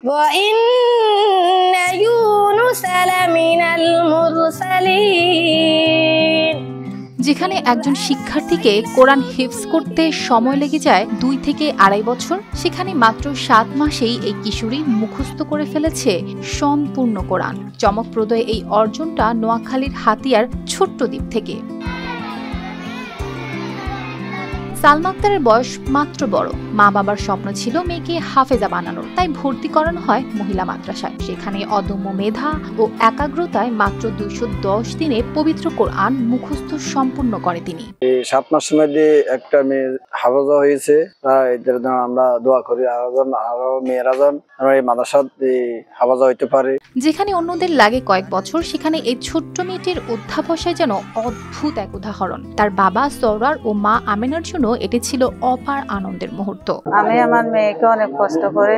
وَإِنَّ يُونُسَ لَمِنَ الْمُرْسَلِينَ। যেখানে একজন শিক্ষার্থীকে কোরআন হিফজ করতে সময় লেগে যায় 2 থেকে 2.5 বছর, সেখানে মাত্র 7 মাসেই এই কিশোরী মুখস্থ করে ফেলেছে সম্পূর্ণ কোরআন। চমকপ্রদ এই অর্জনটা নোয়াখালীর হাতিয়ার ছোট্ট দ্বীপ থেকে। সালমা আক্তারের বয়স মাত্র বড়, মা বাবার স্বপ্ন ছিল মেয়েকে হাফেজা বানানোর, তাই ভর্তি করানো হয় মহিলা মাদ্রাসায়। সেখানে অদম্য মেধা ও একাগ্রতায় মাত্র 210 দিনে পবিত্র কোরআন মুখস্থ সম্পূর্ণ করে তিনি। 7 মাসের মধ্যে একটা মেয়ে হাফেজা হয়েছে, এদের জন্য আমরা দোয়া করি আরো মেয়েরা যেন এই মাদ্রাসায় হাফেজা হইতে পারে। যেখানে অন্যদের লাগে কয়েক বছর, সেখানে এই ছোট্ট মেয়েটির অধ্যাবসায় যেন অদ্ভুত এক উদাহরণ। তার বাবা সওরার ও মা আমেনার জন্য এটি ছিল অপার আনন্দের মুহূর্ত। আমি আমার মেয়েকে অনেক কষ্ট করে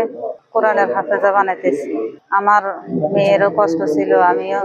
কোরআনের হাফেজা বানাইতেছি। আমার মেয়েরও কষ্ট ছিল, আমিও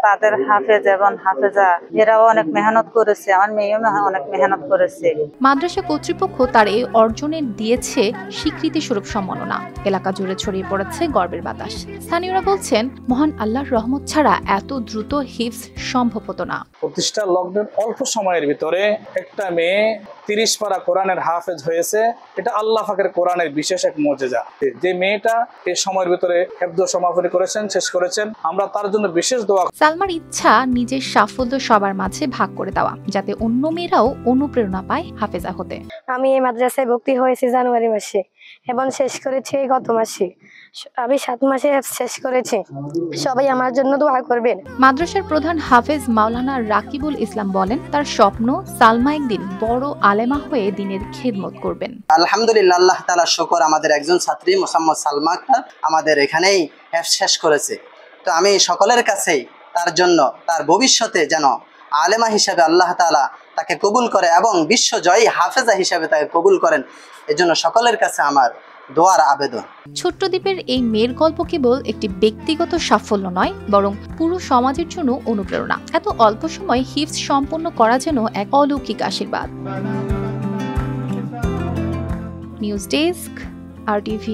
তাদের হাফেজ এবং হাফেজা এরাও অনেক মেহনত করেছে, আমার মেয়েও অনেক মেহনত করেছে। মাদ্রাসা কর্তৃপক্ষ তার এই অর্জনের দিয়েছে স্বীকৃতি স্বরূপ সম্মাননা। এলাকা জুড়ে ছড়িয়ে পড়েছে গর্বের বাতাস। স্থানীয়রা বলছেন, মহান আল্লাহর রহমত ছাড়া এত দ্রুত হিফজ সম্ভব হতো না। প্রতিষ্ঠা লগ্নের অল্প সময়ের ভিতরে একটা মেয়ে 30 পারা কোরআনের হাফেজ হয়েছে। এটা আল্লাহ পাকের কোরআনের বিশেষ এক মর্যাদা। যে মেয়েটা এই সময়ের ভিতরে হেফজ সমাপনী করেছেন, শেষ করেছেন, আমরা তার জন্য বিশেষ দোয়া। সালমার ইচ্ছা নিজের সাফল্য সবার মাঝে ভাগ করে দেওয়া, যাতে অন্য মেয়েরাও অনুপ্রেরণা পায় হাফেজা হতে। আমি এই মাদ্রাসায় ভর্তি হয়েছি জানুয়ারি মাসে এবং শেষ করেছি গত মাসে। আমি 7 মাসে শেষ করেছি। সবাই আমার জন্য দোয়া করবেন। মাদ্রাসার প্রধান হাফেজ মাওলানা রাকিবুল ইসলাম বলেন, তার স্বপ্ন সালমা একদিন বড় আলেমা হয়ে দ্বীনের খেদমত করবেন। আলহামদুলিল্লাহ, আল্লাহ তাআলার শুকর, আমাদের একজন ছাত্রী মোহাম্মদ সালমা আক্তার আমাদের এখানেই শেষ করেছে। তো আমি সকলের কাছেই তার জন্য তার ভবিষ্যতে যেন আলেমা হিসাবে আল্লাহ তাআলা তাকে কবুল করে এবং বিশ্বজয়ী হাফেজা হিসাবে তাকে কবুল করেন, এজন্য সকলের কাছে আমার দোয়ার আবেদন। ছোট্ট দ্বীপের এই মেয়ের গল্প কেবল একটি ব্যক্তিগত সাফল্য নয়, বরং পুরো সমাজের জন্য অনুপ্রেরণা। এত অল্প সময়ে হিফজ সম্পন্ন করা যেন এক অলৌকিক আশীর্বাদ। News desk, RTV।